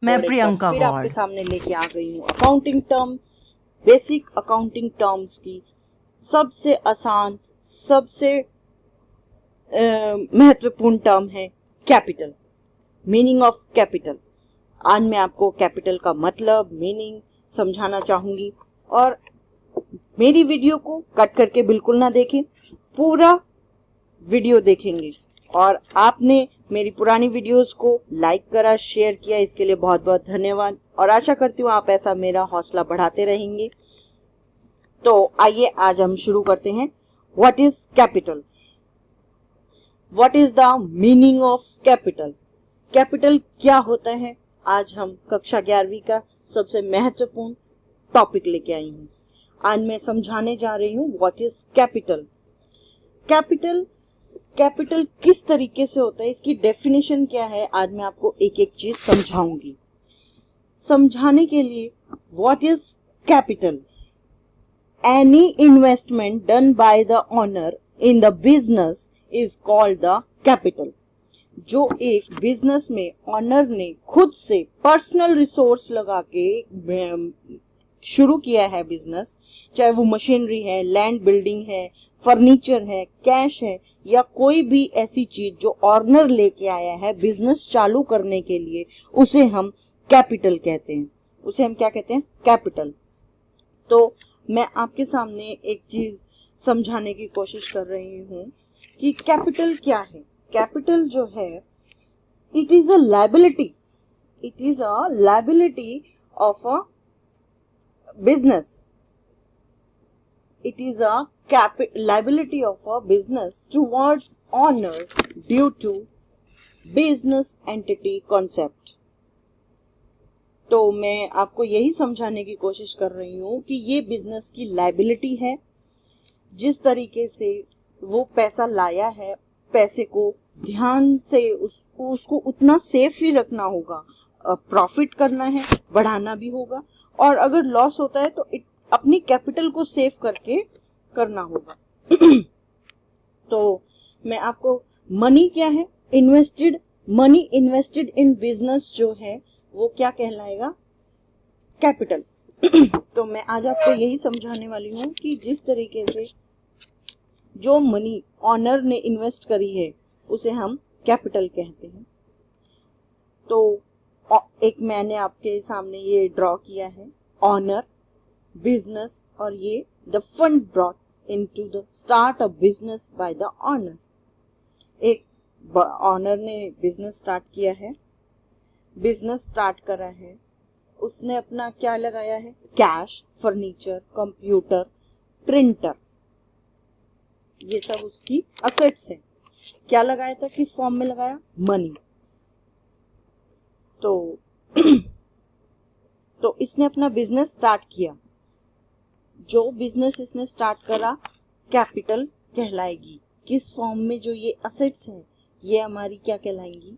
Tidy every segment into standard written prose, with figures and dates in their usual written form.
मैं और एक बार प्रियंका फिर आपके गौड़। सामने लेके आ गई हूँ accounting term, basic accounting terms की सबसे आसान, सबसे महत्वपूर्ण टर्म है कैपिटल। Meaning of capital. आज मैं आपको कैपिटल का मतलब, मीनिंग समझाना चाहूंगी। और मेरी वीडियो को कट करके बिल्कुल ना देखें, पूरा वीडियो देखेंगे। और आपने मेरी पुरानी वीडियोस को लाइक करा, शेयर किया, इसके लिए बहुत बहुत धन्यवाद। और आशा करती हूँ आप ऐसा मेरा हौसला बढ़ाते रहेंगे। तो आइए आज हम शुरू करते हैं। What is capital? What is the meaning of capital? Capital क्या होता है? आज हम कक्षा 11वीं का सबसे महत्वपूर्ण टॉपिक लेके आई हूँ। आज मैं समझाने जा रही हूँ what is capital. Capital capital किस तरीके से होता है, इसकी डेफिनेशन क्या है, आज मैं आपको एक एक चीज समझाऊंगी। समझाने के लिए, what is capital? Any investment done by the owner in the business is called the capital. जो एक बिजनेस में ऑनर ने खुद से पर्सनल रिसोर्स लगा के शुरू किया है बिजनेस, चाहे वो मशीनरी है, लैंड बिल्डिंग है, फर्नीचर है, कैश है, या कोई भी ऐसी चीज जो ऑनर लेके आया है बिजनेस चालू करने के लिए, उसे हम कैपिटल कहते हैं। उसे हम क्या कहते हैं? कैपिटल। तो मैं आपके सामने एक चीज समझाने की कोशिश कर रही हूँ कि कैपिटल क्या है। कैपिटल जो है, it is a liability, it is a liability of a business. It is a liability of a business towards owner due to business entity concept. तो मैं आपको यही समझाने की कोशिश कर रही हूँ कि ये बिजनेस की लायबिलिटी है। जिस तरीके से वो पैसा लाया है, पैसे को ध्यान से उसको उतना सेफ ही रखना होगा, प्रॉफिट करना है, बढ़ाना भी होगा, और अगर लॉस होता है तो अपनी कैपिटल को सेव करके करना होगा। तो मैं आपको मनी क्या है, मनी इन्वेस्टेड इन बिजनेस जो है वो क्या कहलाएगा? कैपिटल। तो मैं आज आपको यही समझाने वाली हूँ कि जिस तरीके से जो मनी ऑनर ने इन्वेस्ट करी है उसे हम कैपिटल कहते हैं। तो एक मैंने आपके सामने ये ड्रॉ किया है, ऑनर, बिजनेस, और ये the fund brought into the start of business by the owner. एक ऑनर ने बिजनेस स्टार्ट किया है, बिजनेस स्टार्ट करा है, उसने अपना क्या लगाया है? कैश, फर्नीचर, कंप्यूटर, प्रिंटर, ये सब उसकी असेट्स है। क्या लगाया था? किस फॉर्म में लगाया? मनी। तो इसने अपना बिजनेस स्टार्ट किया। जो बिजनेस इसने स्टार्ट करा, कैपिटल कहलाएगी। किस फॉर्म में? जो ये असेट्स हैं ये हमारी क्या कहलाएंगी?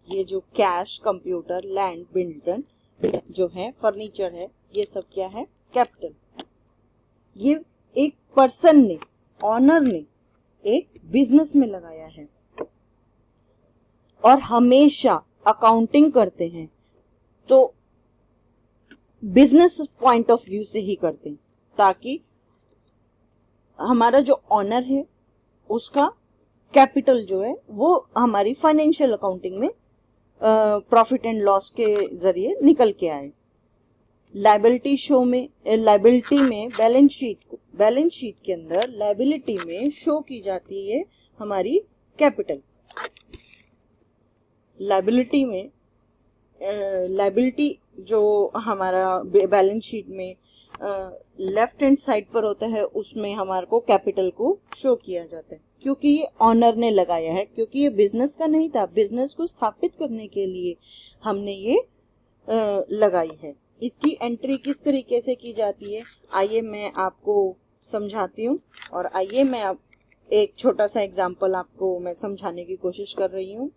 ये जो कैश, कंप्यूटर, लैंड, बिल्डिंग जो है, फर्नीचर है, ये सब क्या है? कैपिटल। ये एक पर्सन ने, ऑनर ने एक बिजनेस में लगाया है। और हमेशा अकाउंटिंग करते हैं तो बिजनेस पॉइंट ऑफ व्यू से ही करते हैं, ताकि हमारा जो ऑनर है उसका कैपिटल जो है वो हमारी फाइनेंशियल अकाउंटिंग में प्रॉफिट एंड लॉस के जरिए निकल के आए। लायबिलिटी में बैलेंस शीट के अंदर लायबिलिटी में शो की जाती है हमारी कैपिटल। लायबिलिटी जो हमारा बैलेंस शीट में लेफ्ट हैंड साइड पर होता है, उसमें हमारे को कैपिटल को शो किया जाता है, क्योंकि ये ऑनर ने लगाया है, क्योंकि ये बिजनेस का नहीं था, बिजनेस को स्थापित करने के लिए हमने ये लगाई है। इसकी एंट्री किस तरीके से की जाती है, आइए मैं आपको समझाती हूँ। और आइए मैं एक छोटा सा एग्जाम्पल आपको मैं समझाने की कोशिश कर रही हूँ।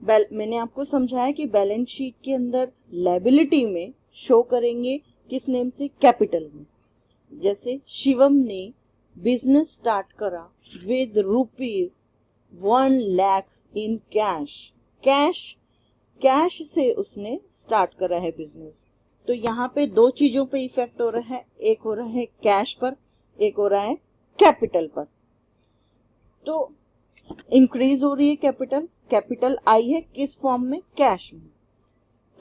मैंने आपको समझाया कि बैलेंस शीट के अंदर लायबिलिटी में शो करेंगे किस नेम से? कैपिटल में। जैसे शिवम ने बिजनेस स्टार्ट करा with ₹1 lakh in cash. Cash cash से उसने स्टार्ट करा है बिजनेस। तो यहाँ पे दो चीजों पे इफेक्ट हो रहा है, एक हो रहा है कैश पर, एक हो रहा है कैपिटल पर। तो इंक्रीज हो रही है कैपिटल, कैपिटल आई है किस फॉर्म में, कैश में।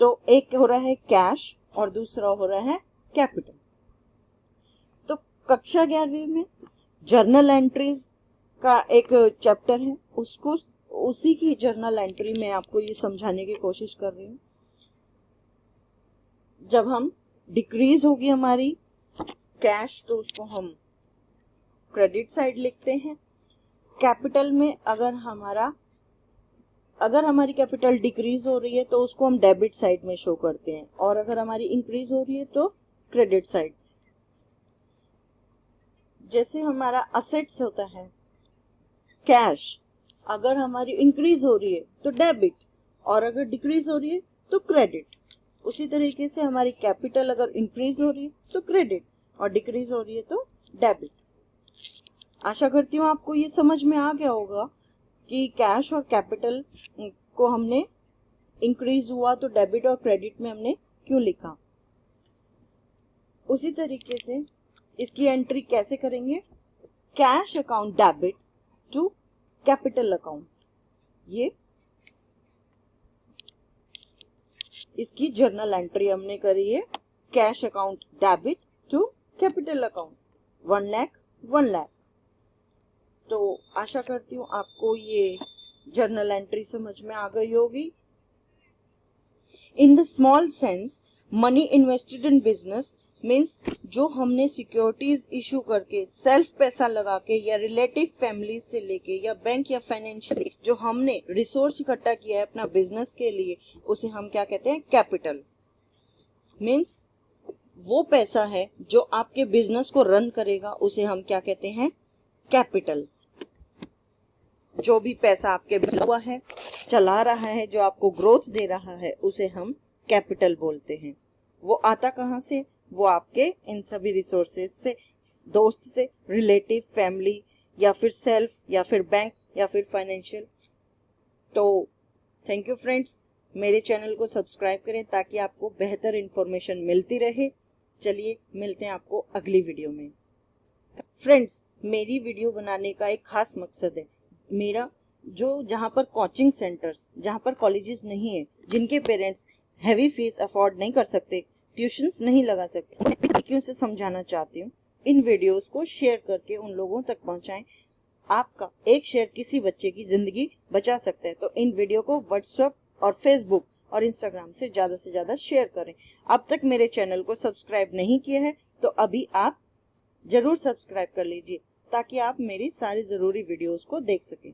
तो एक हो रहा है कैश और दूसरा हो रहा है कैपिटल। तो कक्षा 11वीं में जर्नल एंट्रीज का एक चैप्टर है, उसको उसी की जर्नल एंट्री में आपको ये समझाने की कोशिश कर रही हूँ। जब हम डिक्रीज होगी हमारी कैश तो उसको हम क्रेडिट साइड लिखते हैं। कैपिटल में अगर हमारी कैपिटल डिक्रीज हो रही है तो उसको हम डेबिट साइड में शो करते हैं, और अगर हमारी इंक्रीज हो रही है तो क्रेडिट साइड। जैसे हमारा असेट्स होता है कैश, अगर हमारी इंक्रीज हो रही है तो डेबिट, और अगर डिक्रीज हो रही है तो क्रेडिट। उसी तरीके से हमारी कैपिटल अगर इंक्रीज हो रही है तो क्रेडिट और डिक्रीज हो रही है तो डेबिट। आशा करती हूँ आपको ये समझ में आ गया होगा कि कैश और कैपिटल को हमने इंक्रीज हुआ तो डेबिट और क्रेडिट में हमने क्यों लिखा। उसी तरीके से इसकी एंट्री कैसे करेंगे, cash account debit to capital account, ये इसकी जर्नल एंट्री हमने करी है। Cash account debit to capital account 1 lakh 1 lakh. तो आशा करती हूँ आपको ये जर्नल एंट्री समझ में आ गई होगी। In the small sense money invested in business means जो हमने सिक्योरिटीज इशू करके सेल्फ पैसा लगा के या रिलेटिव फैमिली से लेके या बैंक या फाइनेंशियल जो हमने रिसोर्स इकट्ठा किया है अपना बिजनेस के लिए, उसे हम क्या कहते हैं, कैपिटल। मीन्स वो पैसा है जो आपके बिजनेस को रन करेगा, उसे हम क्या कहते हैं, कैपिटल। जो भी पैसा आपके हुआ है, चला रहा है, जो आपको ग्रोथ दे रहा है, उसे हम कैपिटल बोलते हैं। वो आता कहाँ से, वो आपके इन सभी रिसोर्सेज से, दोस्त से, रिलेटिव, फैमिली, या फिर सेल्फ, या फिर बैंक, या फिर फाइनेंशियल। तो थैंक यू फ्रेंड्स, मेरे चैनल को सब्सक्राइब करें ताकि आपको बेहतर इंफॉर्मेशन मिलती रहे। चलिए मिलते हैं आपको अगली वीडियो में। फ्रेंड्स, मेरी वीडियो बनाने का एक खास मकसद है। मेरा जो जहाँ पर कोचिंग सेंटर्स, जहाँ पर कॉलेजेस नहीं है, जिनके पेरेंट्स हैवी फीस अफोर्ड नहीं कर सकते, ट्यूशंस नहीं लगा सकते, मैं तरीकों से समझाना चाहती हूँ। इन वीडियोस को शेयर करके उन लोगों तक पहुँचाएं। आपका एक शेयर किसी बच्चे की जिंदगी बचा सकता है। तो इन वीडियो को व्हाट्सएप और फेसबुक और इंस्टाग्राम से ज़्यादा शेयर करें। अब तक मेरे चैनल को सब्सक्राइब नहीं किया है तो अभी आप जरूर सब्सक्राइब कर लीजिए ताकि आप मेरी सारी ज़रूरी वीडियोस को देख सकें।